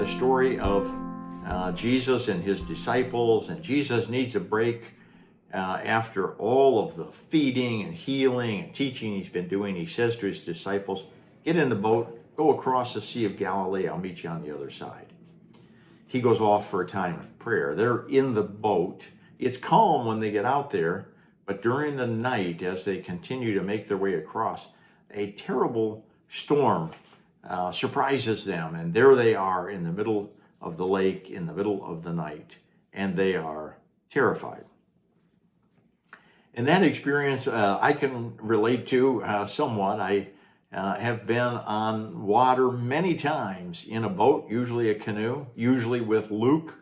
the story of Jesus and his disciples, and Jesus needs a break after all of the feeding and healing and teaching he's been doing. He says to his disciples, get in the boat, go across the Sea of Galilee, I'll meet you on the other side. He goes off for a time of prayer. They're in the boat. It's calm when they get out there, but during the night, as they continue to make their way across, a terrible storm surprises them, and there they are in the middle of the lake, in the middle of the night, and they are terrified. And that experience I can relate to somewhat. I have been on water many times in a boat, usually a canoe, usually with Luke,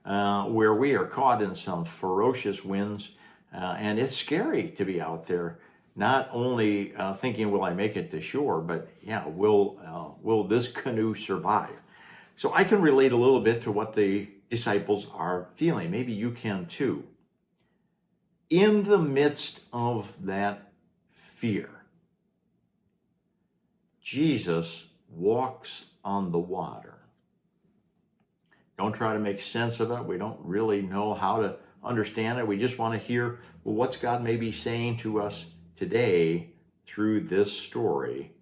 where we are caught in some ferocious winds. And it's scary to be out there, not only thinking, will I make it to shore, but yeah, will this canoe survive? So I can relate a little bit to what the disciples are feeling. Maybe you can too. In the midst of that fear, Jesus walks on the water. Don't try to make sense of it. We don't really know how to understand it. We just want to hear, well, what's God maybe saying to us today through this story?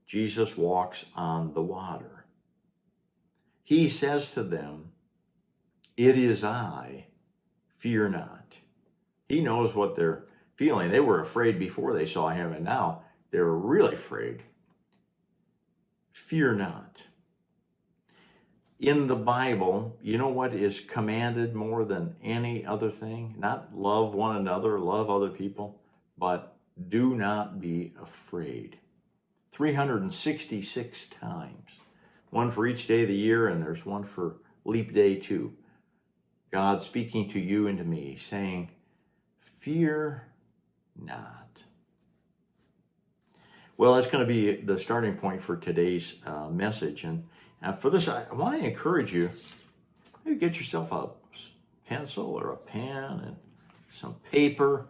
Jesus walks on the water. He says to them, it is I, fear not. He knows what they're feeling. They were afraid before they saw him, and now they're really afraid. Fear not. In the Bible, you know what is commanded more than any other thing? Not love one another, love other people, but do not be afraid. 366 times. One for each day of the year, and there's one for leap day too. God speaking to you and to me, saying, fear not. Well, that's going to be the starting point for today's message. And for this, I want to encourage you, maybe get yourself a pencil or a pen and some paper,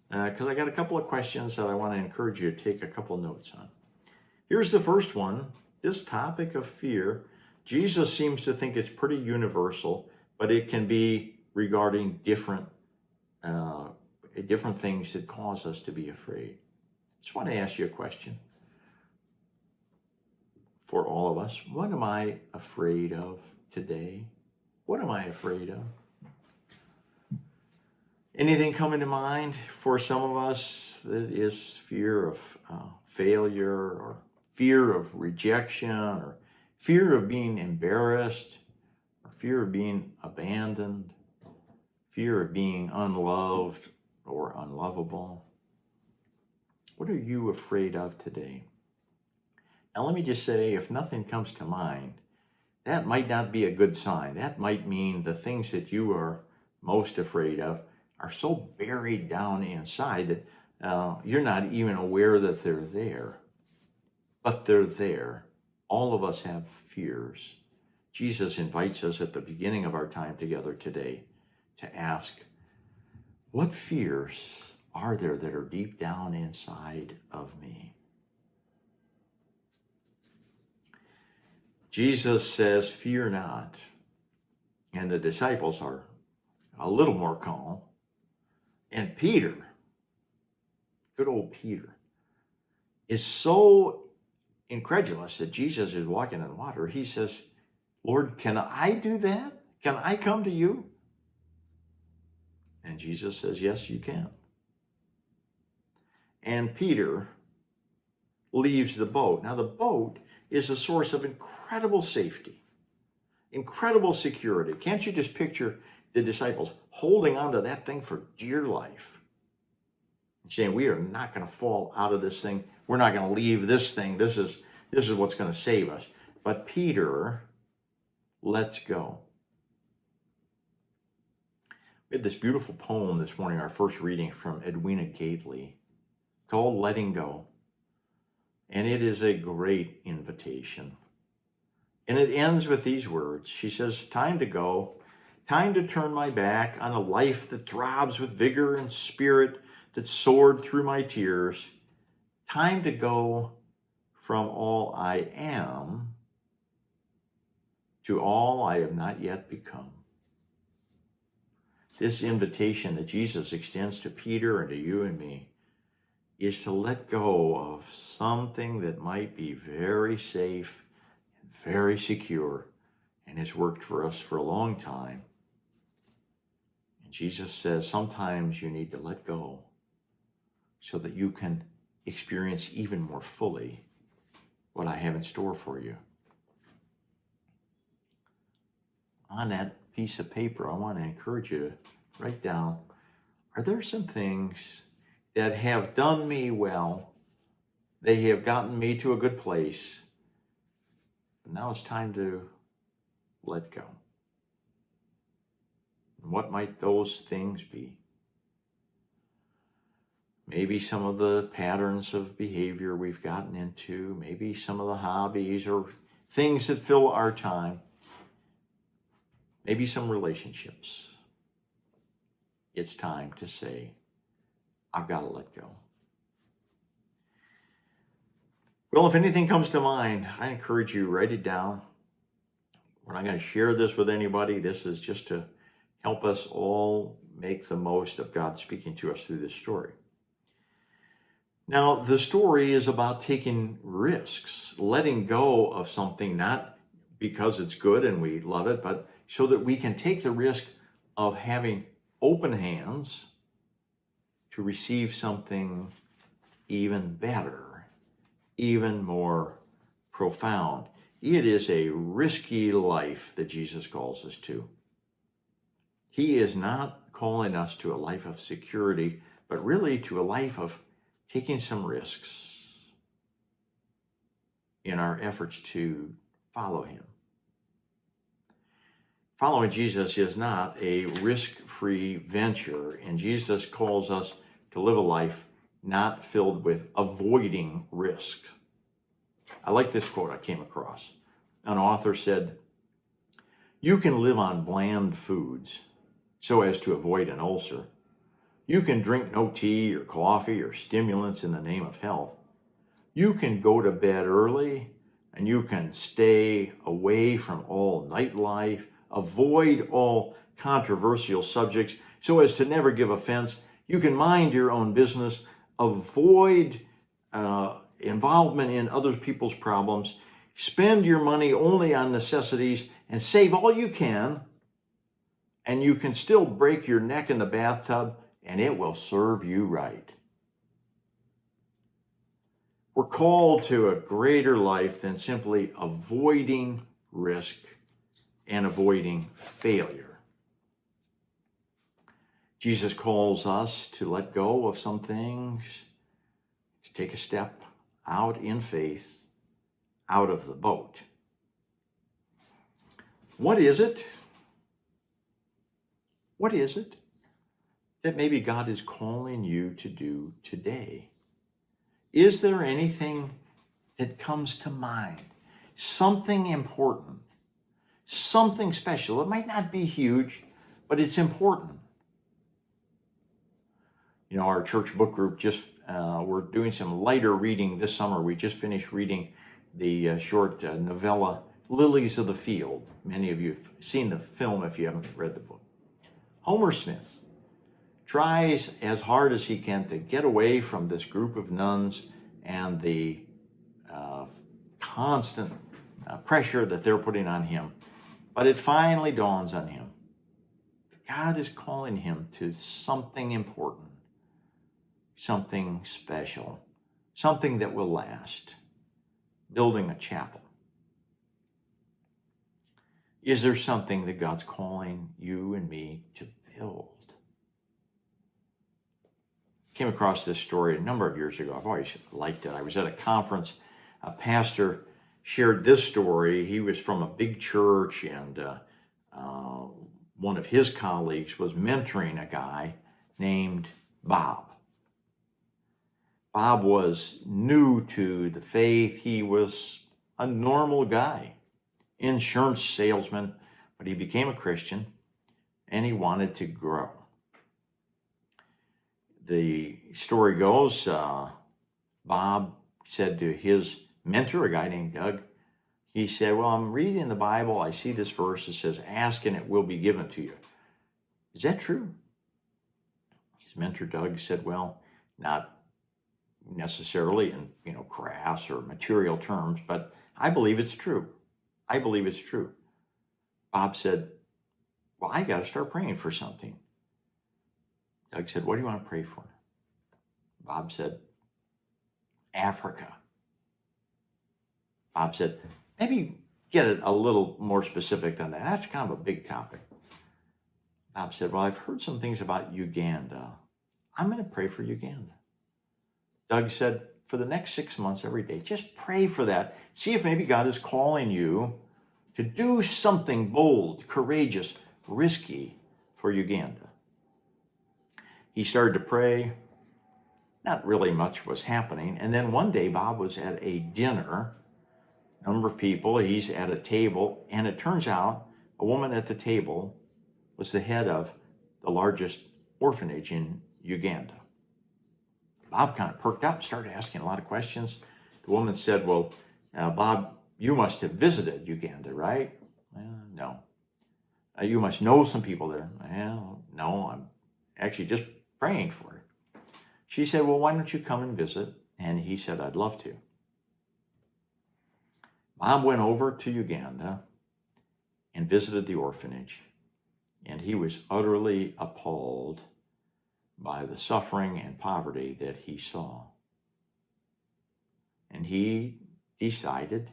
because I got a couple of questions that I want to encourage you to take a couple notes on. Here's the first one. This topic of fear, Jesus seems to think it's pretty universal, but it can be regarding different things that cause us to be afraid. Just want to ask you a question for all of us. What am I afraid of today? What am I afraid of? Anything coming to mind for some of us that is fear of failure, or fear of rejection, or fear of being embarrassed, or fear of being abandoned, fear of being unloved or unlovable? What are you afraid of today? Now, let me just say, if nothing comes to mind, that might not be a good sign. That might mean the things that you are most afraid of are so buried down inside that you're not even aware that they're there. But they're there. All of us have fears. Jesus invites us at the beginning of our time together today to ask, what fears are there that are deep down inside of me? Jesus says, fear not. And the disciples are a little more calm. And Peter, good old Peter, is so incredulous that Jesus is walking on water. He says, Lord, can I do that? Can I come to you? And Jesus says, yes, you can. And Peter leaves the boat. Now, the boat is a source of incredible safety, incredible security. Can't you just picture the disciples holding onto that thing for dear life and saying, we are not going to fall out of this thing. We're not going to leave this thing. This is what's going to save us. But Peter lets go. We had this beautiful poem this morning, our first reading from Edwina Gately, called Letting Go. And it is a great invitation. And it ends with these words. She says, time to go, time to turn my back on a life that throbs with vigor and spirit that soared through my tears. Time to go from all I am to all I have not yet become. This invitation that Jesus extends to Peter and to you and me is to let go of something that might be very safe and very secure and has worked for us for a long time. And Jesus says sometimes you need to let go so that you can experience even more fully what I have in store for you. On that piece of paper, I want to encourage you to write down, are there some things that have done me well? They have gotten me to a good place. But now it's time to let go. And what might those things be? Maybe some of the patterns of behavior we've gotten into, maybe some of the hobbies or things that fill our time, maybe some relationships. It's time to say, I've got to let go. Well, if anything comes to mind, I encourage you, write it down. We're not going to share this with anybody. This is just to help us all make the most of God speaking to us through this story. Now, the story is about taking risks, letting go of something, not because it's good and we love it, but so that we can take the risk of having open hands to receive something even better, even more profound. It is a risky life that Jesus calls us to. He is not calling us to a life of security, but really to a life of taking some risks in our efforts to follow him. Following Jesus is not a risk-free venture, and Jesus calls us to live a life not filled with avoiding risk. I like this quote I came across. An author said, "You can live on bland foods so as to avoid an ulcer. You can drink no tea or coffee or stimulants in the name of health. You can go to bed early and you can stay away from all nightlife, avoid all controversial subjects so as to never give offense. You can mind your own business, avoid involvement in other people's problems, spend your money only on necessities, and save all you can, and you can still break your neck in the bathtub, and it will serve you right." We're called to a greater life than simply avoiding risk and avoiding failure. Jesus calls us to let go of some things, to take a step out in faith, out of the boat. What is it? What is it that maybe God is calling you to do today? Is there anything that comes to mind? Something important, something special. It might not be huge, but it's important. You know, our church book group we're doing some lighter reading this summer. We just finished reading the short novella, Lilies of the Field. Many of you have seen the film if you haven't read the book. Homer Smith tries as hard as he can to get away from this group of nuns and the constant pressure that they're putting on him. But it finally dawns on him. God is calling him to something important, something special, something that will last, building a chapel. Is there something that God's calling you and me to build? Came across this story a number of years ago. I've always liked it. I was at a conference. A pastor shared this story. He was from a big church, and one of his colleagues was mentoring a guy named Bob. Bob was new to the faith. He was a normal guy, insurance salesman, but he became a Christian, and he wanted to grow. The story goes, Bob said to his mentor, a guy named Doug, He said, well, I'm reading the Bible. I see this verse that says, ask and it will be given to you. Is that true? His mentor, Doug, said, well, not necessarily in, crass or material terms, but I believe it's true. I believe it's true. Bob said, well, I got to start praying for something. Doug said, what do you want to pray for? Bob said, Africa. Bob said, maybe get it a little more specific than that. That's kind of a big topic. Bob said, well, I've heard some things about Uganda. I'm going to pray for Uganda. Doug said, for the next 6 months every day, just pray for that. See if maybe God is calling you to do something bold, courageous, risky for Uganda. He started to pray. Not really much was happening. And then one day, Bob was at a dinner, number of people, he's at a table, and it turns out a woman at the table was the head of the largest orphanage in Uganda. Bob kind of perked up, started asking a lot of questions. The woman said, well, Bob, you must have visited Uganda, right? No. You must know some people there. Well, no, I'm actually just praying for it. She said, well, why don't you come and visit? And he said, I'd love to. Bob went over to Uganda and visited the orphanage, and he was utterly appalled by the suffering and poverty that he saw. And he decided,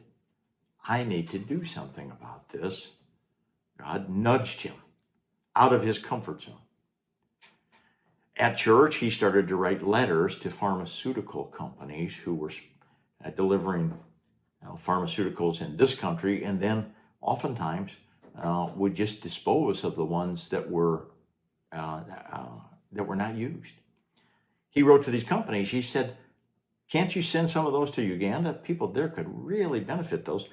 I need to do something about this. God nudged him out of his comfort zone. At church, he started to write letters to pharmaceutical companies who were delivering pharmaceuticals in this country, and then oftentimes would just dispose of the ones that were not used. He wrote to these companies. He said, can't you send some of those to Uganda? People there could really benefit those.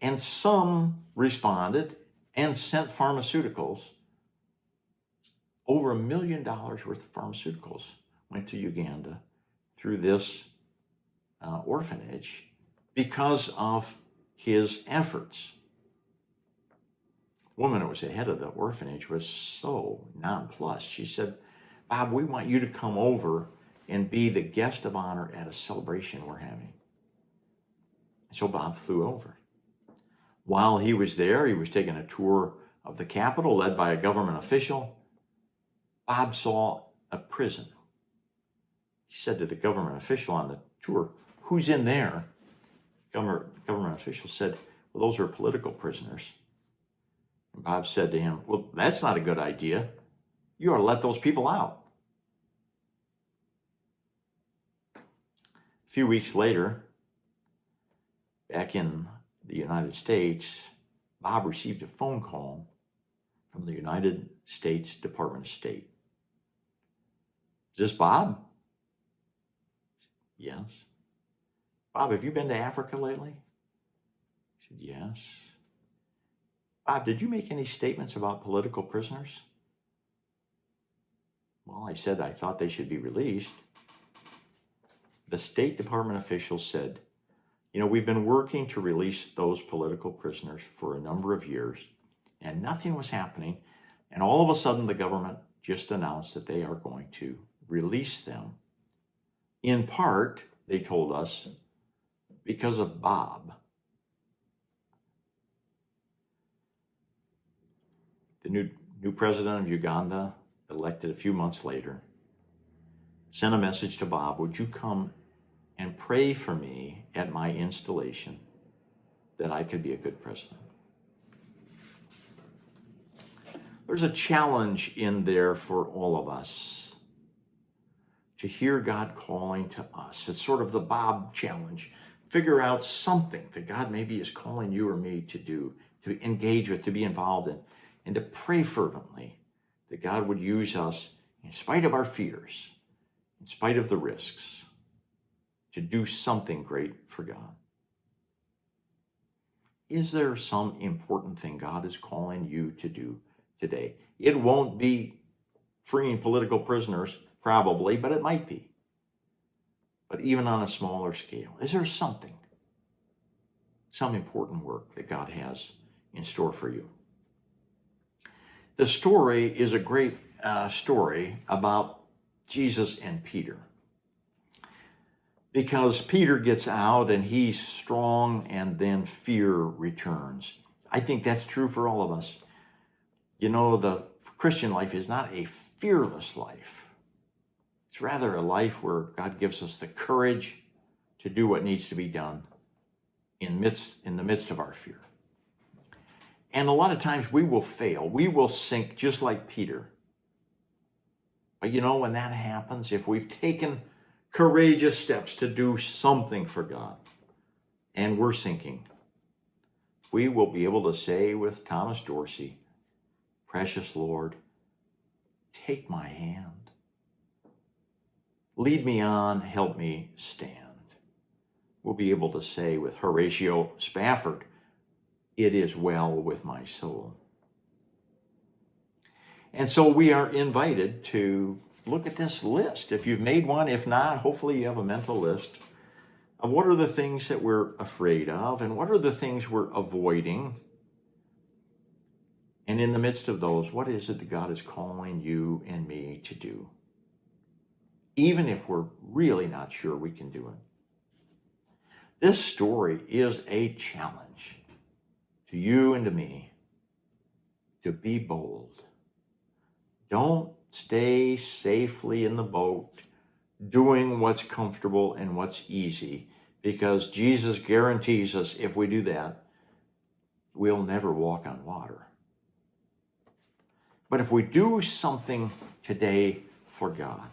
And some responded and sent pharmaceuticals. Over $1 million worth of pharmaceuticals went to Uganda through this orphanage because of his efforts. The woman who was the head of the orphanage was so nonplussed. She said, Bob, we want you to come over and be the guest of honor at a celebration we're having. So Bob flew over. While he was there, he was taking a tour of the Capitol led by a government official. Bob saw a prison. He said to the government official on the tour, who's in there? Government official said, well, those are political prisoners. And Bob said to him, well, that's not a good idea. You ought to let those people out. A few weeks later, back in the United States, Bob received a phone call from the United States Department of State. Is this Bob? Yes. Bob, have you been to Africa lately? He said, yes. Bob, did you make any statements about political prisoners? Well, I said I thought they should be released. The State Department official said, we've been working to release those political prisoners for a number of years, and nothing was happening. And all of a sudden, the government just announced that they are going to release them. In part, they told us, because of Bob. The new president of Uganda, elected a few months later, sent a message to Bob, would you come and pray for me at my installation that I could be a good president? There's a challenge in there for all of us to hear God calling to us. It's sort of the Bob challenge. Figure out something that God maybe is calling you or me to do, to engage with, to be involved in, and to pray fervently that God would use us in spite of our fears, in spite of the risks, to do something great for God. Is there some important thing God is calling you to do today? It won't be freeing political prisoners, probably, but it might be. But even on a smaller scale, is there something some important work that God has in store for you. The story is a great story about Jesus and Peter. Because Peter gets out and he's strong and then fear returns. I think that's true for all of us. You know, the Christian life is not a fearless life. It's rather a life where God gives us the courage to do what needs to be done in the midst of our fear. And a lot of times we will fail. We will sink just like Peter. But you know, when that happens, if we've taken courageous steps to do something for God and we're sinking, we will be able to say with Thomas Dorsey, "Precious Lord, take my hand. Lead me on, help me stand." We'll be able to say with Horatio Spafford, "It is well with my soul." And so we are invited to look at this list. If you've made one, if not, hopefully you have a mental list of what are the things that we're afraid of and what are the things we're avoiding. And in the midst of those, what is it that God is calling you and me to do? Even if we're really not sure we can do it. This story is a challenge to you and to me to be bold. Don't stay safely in the boat doing what's comfortable and what's easy, because Jesus guarantees us if we do that, we'll never walk on water. But if we do something today for God,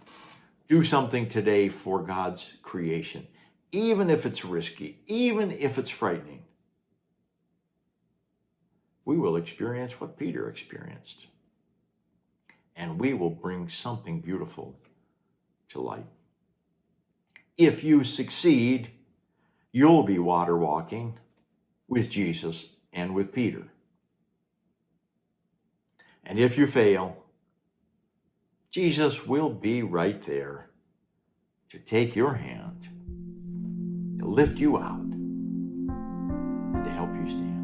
do something today for God's creation, even if it's risky, even if it's frightening, we will experience what Peter experienced. And we will bring something beautiful to light. If you succeed, you'll be water walking with Jesus and with Peter. And if you fail, Jesus will be right there to take your hand, to lift you out, and to help you stand.